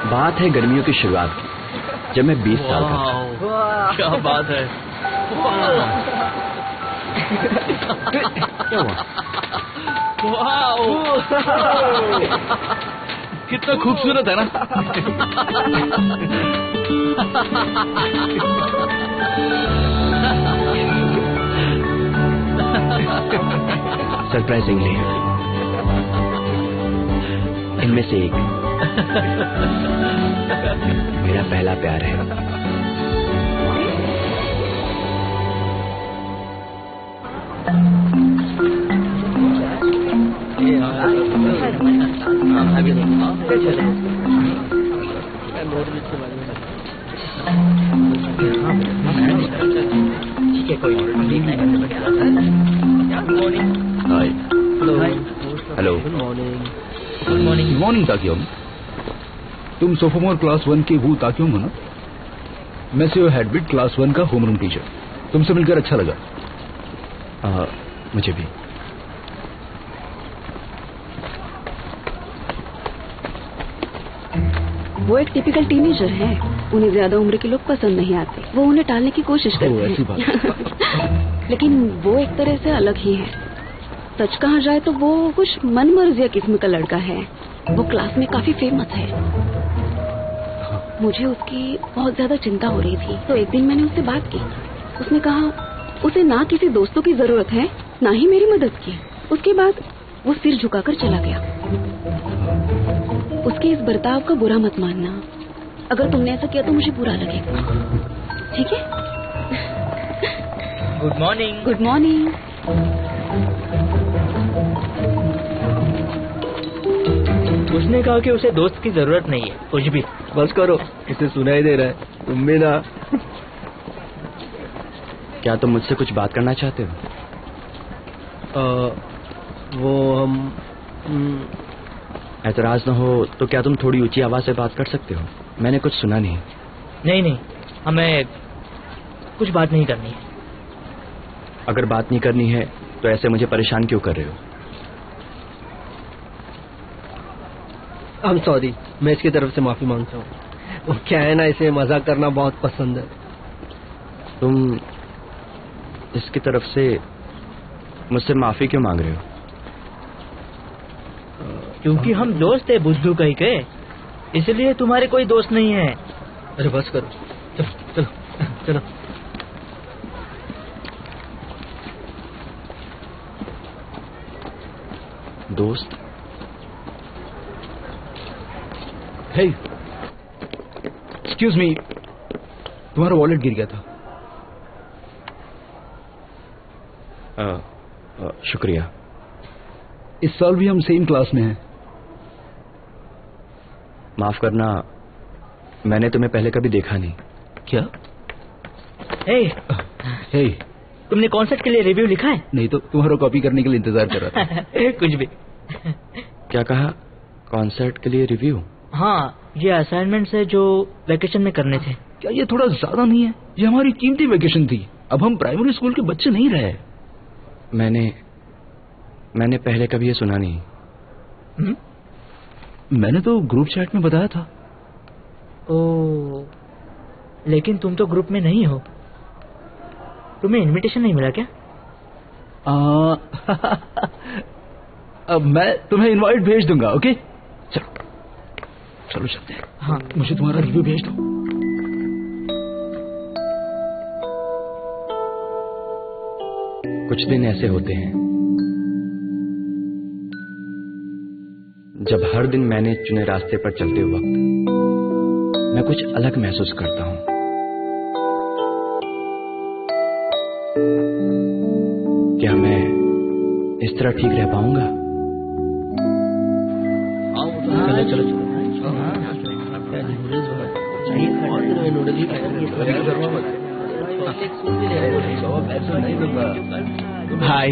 बात है गर्मियों की शुरुआत की, जब मैं 20 साल का था। क्या बात है। क्या हुआ? कितना खूबसूरत है ना। सरप्राइजिंगली इनमें से एक मेरा पहला प्यार है। ठीक है, कोई नहीं। Hi. Hello. Good morning. Good morning Taekyung. तुम सोफोमोर क्लास 1 के वो ताक्योंग हो ना? मैं से हेडबिट क्लास 1 का होमरूम टीचर। तुमसे मिलकर अच्छा लगा। मुझे भी। वो एक टिपिकल टीनेजर है। उन्हें ज्यादा उम्र के लोग पसंद नहीं आते। वो उन्हें टालने की कोशिश करते ऐसी बात। हैं। लेकिन वो एक तरह से अलग ही है। सच कहा जाए तो वो कुछ मनमर्जिया किस्म का लड़का है। वो क्लास में काफी फेमस है। मुझे उसकी बहुत ज्यादा चिंता हो रही थी, तो एक दिन मैंने उससे बात की। उसने कहा उसे ना किसी दोस्तों की जरूरत है, ना ही मेरी मदद की। उसके बाद वो सिर झुकाकर चला गया। उसके इस बर्ताव का बुरा मत मानना। अगर तुमने ऐसा किया तो मुझे बुरा लगेगा, ठीक है? Good morning. Good morning. उसने कहा कि उसे दोस्त की जरूरत नहीं है। कुछ भी। बस करो, इसे सुनाई दे रहा है। तुम भी ना। क्या तुम मुझसे कुछ बात करना चाहते हो? वो हम ऐतराज न हो तो क्या तुम थोड़ी ऊंची आवाज से बात कर सकते हो? मैंने कुछ सुना नहीं। नहीं, हमें कुछ बात नहीं करनी है। अगर बात नहीं करनी है तो ऐसे मुझे परेशान क्यों कर रहे हो? I'm sorry, मैं इसकी तरफ से माफी मांगता हूँ। वो क्या है ना, इसे मजाक करना बहुत पसंद है। तुम इसकी तरफ से मुझसे माफी क्यों मांग रहे हो? क्योंकि हम दोस्त है बुद्धू कहीं के, इसलिए तुम्हारे कोई दोस्त नहीं है। अरे बस करो, चलो चलो चलो। दोस्त? हे, एक्सक्यूज मी, तुम्हारा वॉलेट गिर गया था। शुक्रिया। इस साल भी हम सेम क्लास में हैं। माफ करना, मैंने तुम्हें पहले कभी देखा नहीं। क्या? हे, तुमने कॉन्सर्ट के लिए रिव्यू लिखा है? नहीं तो तुम्हारा कॉपी करने के लिए इंतजार कर रहा था। कुछ भी। क्या कहा? कॉन्सर्ट के लिए रिव्यू? हाँ, ये असाइनमेंट्स है जो वेकेशन में करने थे। क्या ये थोड़ा ज्यादा नहीं है? ये हमारी कीमती वेकेशन थी। अब हम प्राइमरी स्कूल के बच्चे नहीं रहे। मैंने पहले कभी ये सुना नहीं। मैंने तो ग्रुप चैट में बताया था। ओह, लेकिन तुम तो ग्रुप में नहीं हो। तुम्हें इनविटेशन नहीं मिला क्या? अब मैं तुम्हें इनवाइट भेज दूंगा। ओके, चलो चलो चलते हैं। हाँ, मुझे तुम्हारा रिव्यू भेज दो। कुछ दिन ऐसे होते हैं जब हर दिन मैंने चुने रास्ते पर चलते वक्त मैं कुछ अलग महसूस करता हूं। क्या मैं इस तरह ठीक रह पाऊंगा? चलो चलो चलो। हाय।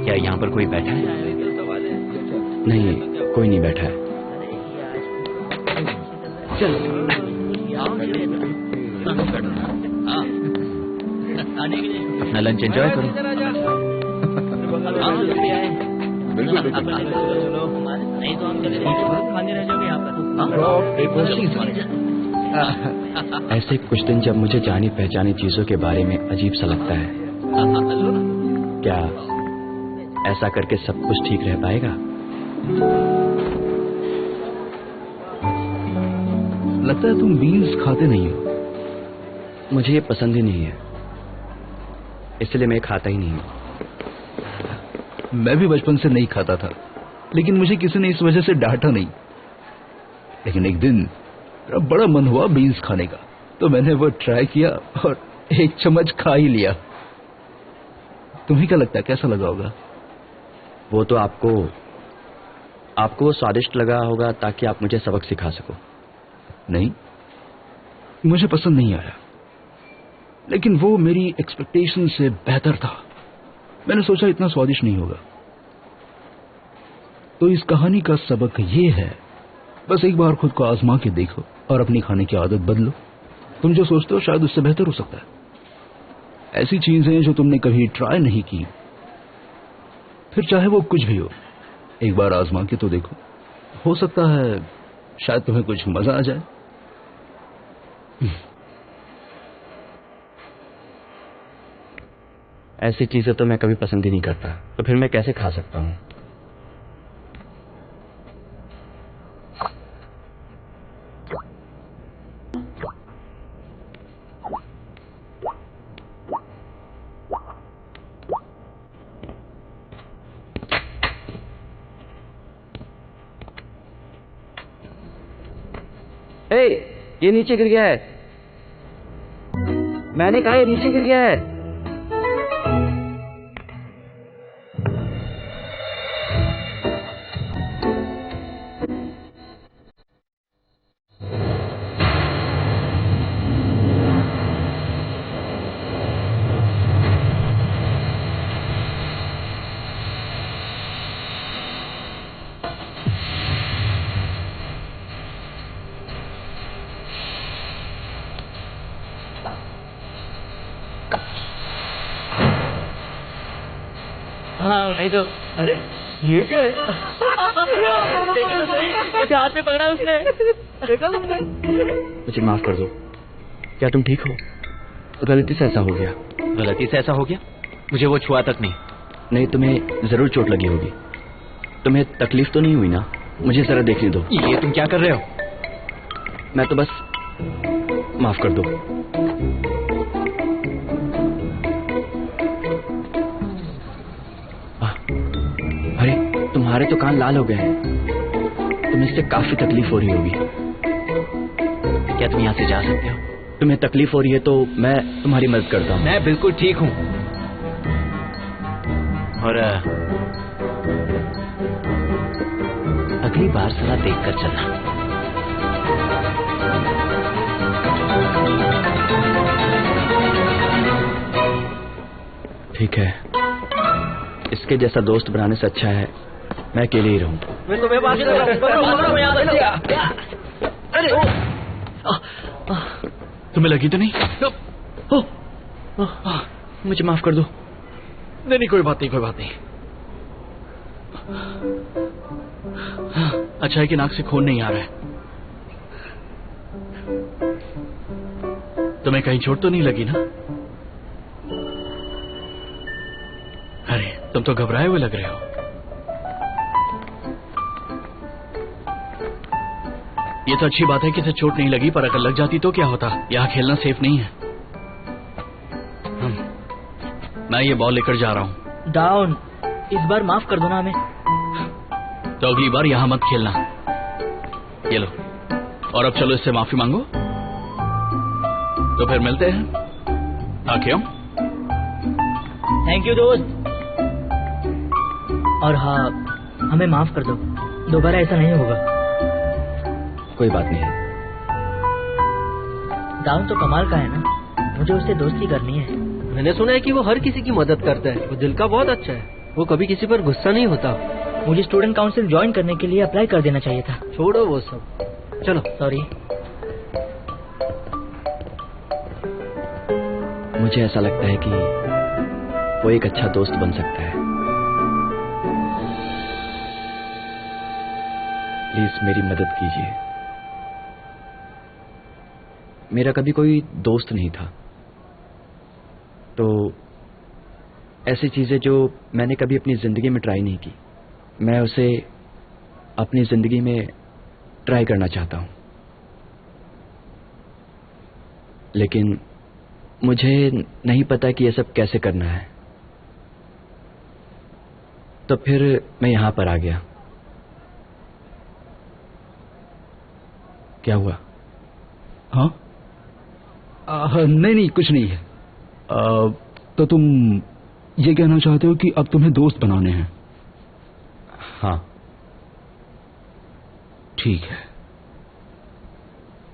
क्या यहाँ पर कोई बैठा है? नहीं, कोई नहीं बैठा है। चलो। अपना लंच एंजॉय करो। बिल्कुल बिल्कुल। नहीं तो हम चले जाएंगे, खाने रह जाओगे यहाँ पर। ऐसे कुछ दिन जब मुझे जानी पहचानी चीजों के बारे में अजीब सा लगता है। क्या ऐसा करके सब कुछ ठीक रह पाएगा? लगता है तुम बीन्स खाते नहीं हो। मुझे ये पसंद ही नहीं है, इसलिए मैं खाता ही नहीं हूँ। मैं भी बचपन से नहीं खाता था, लेकिन मुझे किसी ने इस वजह से डांटा नहीं। लेकिन एक दिन मेरा बड़ा मन हुआ बीन्स खाने का, तो मैंने वो ट्राई किया और एक चम्मच खा ही लिया। तुम्हें क्या लगता है कैसा लगा होगा? वो तो आपको वो स्वादिष्ट लगा होगा ताकि आप मुझे सबक सिखा सको। नहीं, मुझे पसंद नहीं आया, लेकिन वो मेरी एक्सपेक्टेशन से बेहतर था। मैंने सोचा इतना स्वादिष्ट नहीं होगा। तो इस कहानी का सबक ये है, बस एक बार खुद को आजमा के देखो और अपनी खाने की आदत बदलो। तुम जो सोचते हो शायद उससे बेहतर हो सकता है। ऐसी चीजें जो तुमने कभी ट्राई नहीं की, फिर चाहे वो कुछ भी हो, एक बार आजमा के तो देखो। हो सकता है शायद तुम्हें कुछ मजा आ जाए। ऐसी चीजें तो मैं कभी पसंद ही नहीं करता, तो फिर मैं कैसे खा सकता हूँ? ये नीचे गिर गया है। मैंने कहा ये नीचे गिर गया है। हाँ नहीं तो अरे ये क्या है? क्या हाथ में पकड़ा उसने? देखा तुमने? मुझे माफ कर दो। क्या तुम ठीक हो? गलती से ऐसा हो गया। गलती से ऐसा हो गया? मुझे वो छुआ तक नहीं। नहीं, तुम्हें जरूर चोट लगी होगी। तुम्हें तकलीफ तो नहीं हुई ना? मुझे जरा देखने दो। ये तुम क्या कर रहे हो? मैं तो बस माफ कर दो। अरे तुम्हारे तो कान लाल हो गए हैं। तुम्हें इससे काफी तकलीफ हो रही होगी। क्या तुम यहाँ से जा सकते हो? तुम्हें तकलीफ हो रही है तो मैं तुम्हारी मदद करता हूँ। मैं बिल्कुल ठीक हूँ। और अगली बार जरा देख कर चलना। ठीक है, इसके जैसा दोस्त बनाने से अच्छा है मैं अकेले ही रहूं। मैं तुम्हें बात कर रहा हूँ। तुम्हें लगी तो नहीं? मुझे माफ कर दो। नहीं, कोई बात नहीं, कोई बात नहीं। अच्छा है कि नाक से खून नहीं आ रहा है। तुम्हें कहीं चोट तो नहीं लगी ना? अरे तुम तो घबराए हुए लग रहे हो। ये तो अच्छी बात है कि इसे चोट नहीं लगी, पर अगर लग जाती तो क्या होता? यहाँ खेलना सेफ नहीं है। मैं ये बॉल लेकर जा रहा हूँ। डाउन, इस बार माफ कर दो ना हमें। तो अगली बार यहाँ मत खेलना। ये लो, और अब चलो इससे माफी मांगो। तो फिर मिलते हैं। क्यों? थैंक यू दोस्त। और हाँ, हमें माफ कर दो, दोबारा ऐसा नहीं होगा। कोई बात नहीं। डाउन तो कमाल का है ना, मुझे उससे दोस्ती करनी है। मैंने सुना है कि वो हर किसी की मदद करता है। वो दिल का बहुत अच्छा है। वो कभी किसी पर गुस्सा नहीं होता। मुझे स्टूडेंट काउंसिल ज्वाइन करने के लिए अप्लाई कर देना चाहिए था। छोड़ो वो सब, चलो। सॉरी। मुझे ऐसा लगता है कि वो एक अच्छा दोस्त बन सकता है। प्लीज मेरी मदद कीजिए। मेरा कभी कोई दोस्त नहीं था, तो ऐसी चीजें जो मैंने कभी अपनी जिंदगी में ट्राई नहीं की, मैं उसे अपनी जिंदगी में ट्राई करना चाहता हूं। लेकिन मुझे नहीं पता कि यह सब कैसे करना है, तो फिर मैं यहां पर आ गया। क्या हुआ? हाँ? नहीं कुछ नहीं है। तो तुम ये कहना चाहते हो कि अब तुम्हें दोस्त बनाने हैं? हाँ। ठीक है।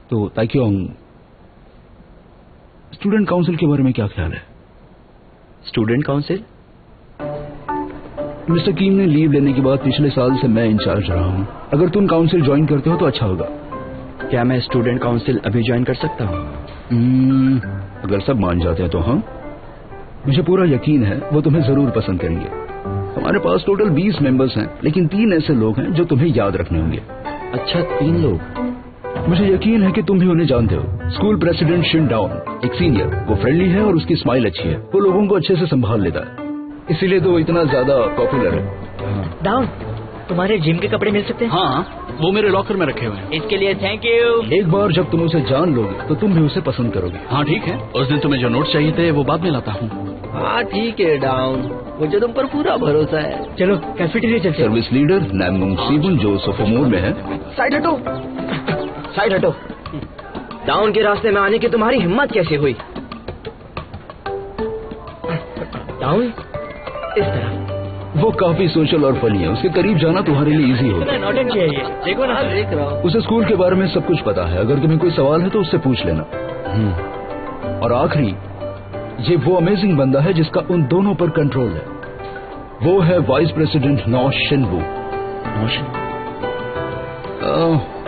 तो ताइक्योंग, स्टूडेंट काउंसिल के बारे में क्या ख्याल है? Student council? मिस्टर कीम ने लीव लेने के बाद पिछले साल से मैं इंचार्ज रहा हूं। अगर तुम काउंसिल ज्वाइन करते हो तो अच्छा होगा। क्या मैं स्टूडेंट काउंसिल अभी ज्वाइन कर सकता हूं? अगर सब मान जाते हैं तो हाँ। मुझे पूरा यकीन है वो तुम्हें जरूर पसंद करेंगे। हमारे पास टोटल 20 मेंबर्स हैं, लेकिन 3 ऐसे लोग हैं जो तुम्हें याद रखने होंगे। अच्छा, 3 लोग? मुझे यकीन है कि तुम भी उन्हें जानते हो। स्कूल प्रेसिडेंट शिन डाउन, एक सीनियर, वो फ्रेंडली है और उसकी स्माइल अच्छी है। वो लोगों को अच्छे से संभाल लेता है, इसीलिए तो वो इतना ज्यादा पॉपुलर है। डाउन, तुम्हारे जिम के कपड़े मिल सकते हैं? हाँ, वो मेरे लॉकर में रखे हुए हैं। इसके लिए थैंक यू। एक बार जब तुम उसे जान लोगे तो तुम भी उसे पसंद करोगे। हाँ ठीक है, उस दिन तुम्हें जो नोट्स चाहिए थे वो बाद में लाता हूँ। हाँ ठीक है डाउन, मुझे तुम पर पूरा भरोसा है। चलो कैफेटेरिया चलते हैं। सर्विस लीडर नैमनुंग सीबुन जो सोफोमोर में है। साइड हटो, साइड हटो। डाउन के रास्ते में आने की तुम्हारी हिम्मत कैसे हुई? डाउन, इस तरह। वो काफी सोशल और फनी है, उसके करीब जाना तुम्हारे लिए इजी होगा। नौटंकी है ये, देखो ना। देख रहा हूँ। उसे स्कूल के बारे में सब कुछ पता है, अगर तुम्हें कोई सवाल है तो उससे पूछ लेना। और आखिरी, ये वो अमेजिंग बंदा है जिसका उन दोनों पर कंट्रोल है। वो है वाइस प्रेसिडेंट नौ शिनवू।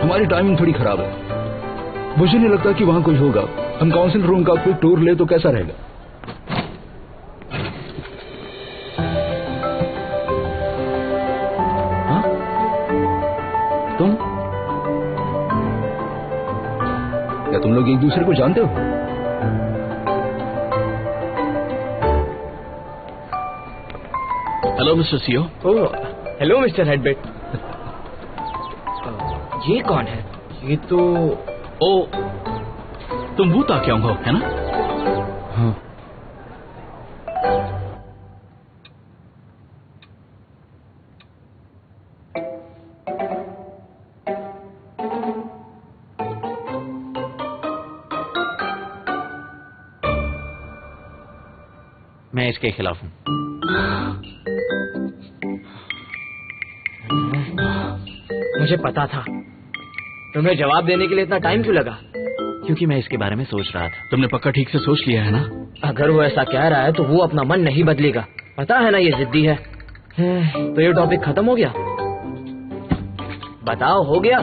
हमारी टाइमिंग थोड़ी खराब है, मुझे नहीं लगता कि वहां कोई होगा। हम काउंसिल रूम का क्विक टूर ले तो कैसा रहेगा? हाँ? तुम? क्या तुम लोग एक दूसरे को जानते हो? Hello mister Seo. Oh, hello mister हेडबेट। ये कौन है? ये तो ओ, तुम वो ताक्योंग हो, है ना? हाँ। मैं इसके खिलाफ हूँ। मुझे पता था। तुम्हें जवाब देने के लिए इतना टाइम क्यों लगा? क्योंकि मैं इसके बारे में सोच रहा था। तुमने पक्का ठीक से सोच लिया है ना? अगर वो ऐसा कह रहा है तो वो अपना मन नहीं बदलेगा। पता है ना ये जिद्दी है। तो ये टॉपिक खत्म हो गया? बताओ, हो गया?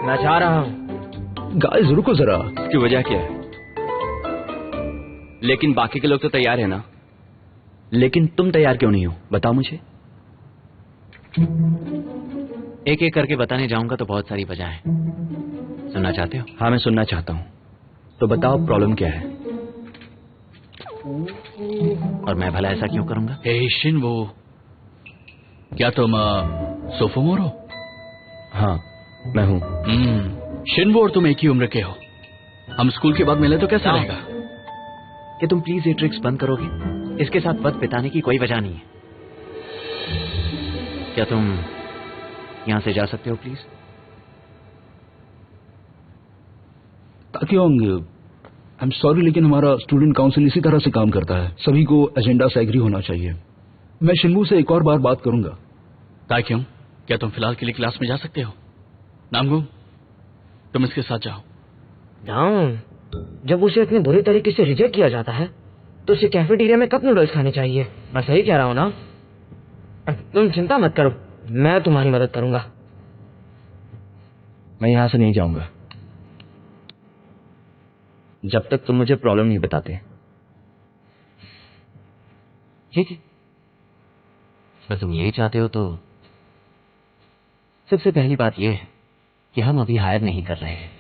मैं जा रहा हूँ। गाइस रुको जरा। इसकी वजह क्या है? लेकिन बाकी के लोग तो तैयार है ना? लेकिन तुम तैयार क्यों नहीं हो, बताओ मुझे। एक एक करके बताने जाऊंगा तो बहुत सारी वजह है। सुनना चाहते हो? हाँ, मैं सुनना चाहता हूँ। तो बताओ प्रॉब्लम क्या है, और मैं भला ऐसा क्यों करूंगा? हे शिनवो, क्या तुम सोफोमोर हो? हाँ, मैं हूँ। शिनवो और तुम एक ही उम्र के हो। हम स्कूल के बाद मिले तो कैसा रहेगा? क्या तुम प्लीज ये ट्रिक्स बंद करोगे? इसके साथ वक्त बिताने की कोई वजह नहीं है। क्या तुम यहां से जा सकते हो प्लीज? ताक्योंग, आई एम सॉरी, लेकिन हमारा स्टूडेंट काउंसिल इसी तरह से काम करता है। सभी को एजेंडा से एग्री होना चाहिए। मैं शिनवू से एक और बार बात करूंगा। ताक्योंग, क्या तुम फिलहाल के लिए क्लास में जा सकते हो? नामगुम, तुम इसके साथ जाओ। डाउन, जब उसे इतने बुरे तरीके से रिजेक्ट किया जाता है तो उसे कैफेटेरिया में कप नूडल्स खाने चाहिए। मैं सही कह रहा हूँ ना? तुम चिंता मत करो, मैं तुम्हारी मदद करूंगा। मैं यहां से नहीं जाऊंगा जब तक तुम मुझे प्रॉब्लम नहीं बताते। ठीक है, अगर तुम यही चाहते हो तो सबसे पहली बात यह है कि हम अभी हायर नहीं कर रहे हैं।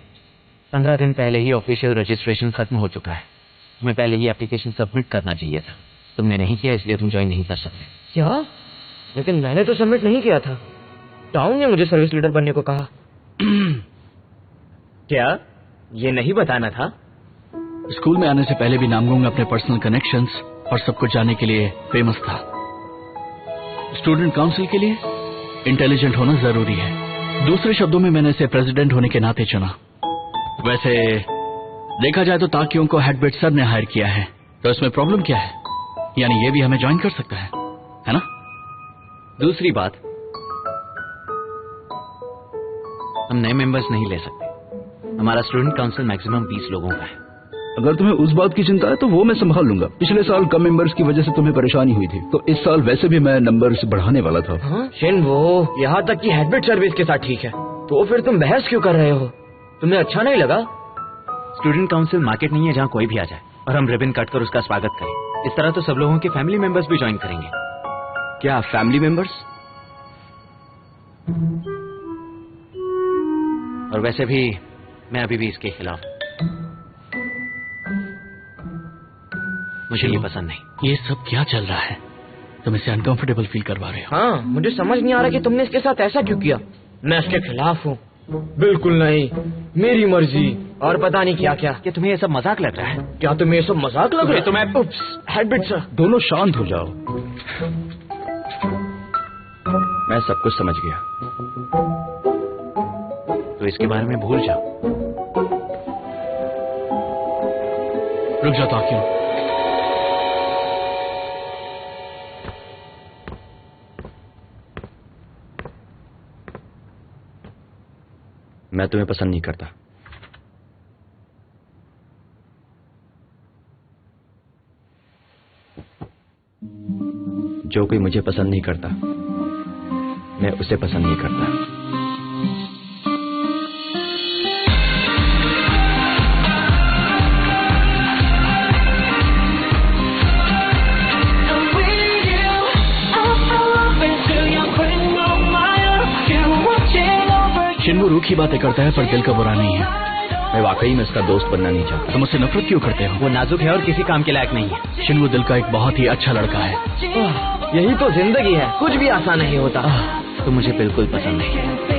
15 दिन पहले ही ऑफिशियल रजिस्ट्रेशन खत्म हो चुका है। हमें पहले ही एप्लीकेशन सबमिट करना चाहिए था। तुमने नहीं किया, इसलिए तुम ज्वाइन नहीं कर सकते। क्या? लेकिन मैंने तो सबमिट नहीं किया था। टाउन ने मुझे सर्विस लीडर बनने को कहा। क्या ये नहीं बताना था? स्कूल में आने से पहले भी नामगुंग अपने पर्सनल कनेक्शंस और सब कुछ जानने के लिए फेमस था। स्टूडेंट काउंसिल के लिए इंटेलिजेंट होना जरूरी है। दूसरे शब्दों में मैंने इसे प्रेसिडेंट होने के नाते चुना। वैसे देखा जाए तो ताकियों को हेडबेट सर ने हायर किया है, तो इसमें प्रॉब्लम क्या है? यानी ये भी हमें ज्वाइन कर सकता है ना? दूसरी बात, हम नए मेंबर्स नहीं ले सकते। हमारा स्टूडेंट काउंसिल मैक्सिमम 20 लोगों का है। अगर तुम्हें उस बात की चिंता है तो वो मैं संभाल लूंगा। पिछले साल कम मेंबर्स की वजह से तुम्हें परेशानी हुई थी, तो इस साल वैसे भी मैं नंबर्स बढ़ाने वाला था। शिनवो, यहाँ तक कि हेडबेट सर्विस के साथ ठीक है, तो फिर तुम बहस क्यों कर रहे हो? तुम्हें अच्छा नहीं लगा? स्टूडेंट काउंसिल मार्केट नहीं है जहाँ कोई भी आ जाए और हम रिबन काट कर उसका स्वागत करें। इस तरह तो सब लोगों के फैमिली मेंबर्स भी ज्वाइन करेंगे। क्या फैमिली मेंबर्स? और वैसे भी मैं अभी भी इसके खिलाफ। मुझे ये पसंद नहीं। ये सब क्या चल रहा है? तुम इसे अनकंफर्टेबल फील करवा रहे हो। हाँ, मुझे समझ नहीं आ रहा कि तुमने इसके साथ ऐसा क्यों किया। मैं इसके खिलाफ हूँ। बिल्कुल नहीं, मेरी मर्जी। और पता नहीं क्या क्या। क्या तुम्हें ये सब मजाक लग रहा है? क्या तुम्हें ये सब मजाक लग रहा है? तुम्हें हेडबेट सर, दोनों शांत हो जाओ। मैं सब कुछ समझ गया, तो इसके बारे में भूल जाओ। रुक जाओ ताकियों। मैं तुम्हें पसंद नहीं करता। जो कोई मुझे पसंद नहीं करता, मैं उसे पसंद नहीं करता। शिनवो रूखी बातें करता है पर दिल का बुरा नहीं है। मैं वाकई में उसका दोस्त बनना नहीं चाहता। तुम उससे नफरत क्यों करते हो? वो नाजुक है और किसी काम के लायक नहीं है। शिनवो दिल का एक बहुत ही अच्छा लड़का है। यही तो जिंदगी है, कुछ भी आसान नहीं होता। तो मुझे बिल्कुल पसंद नहीं है।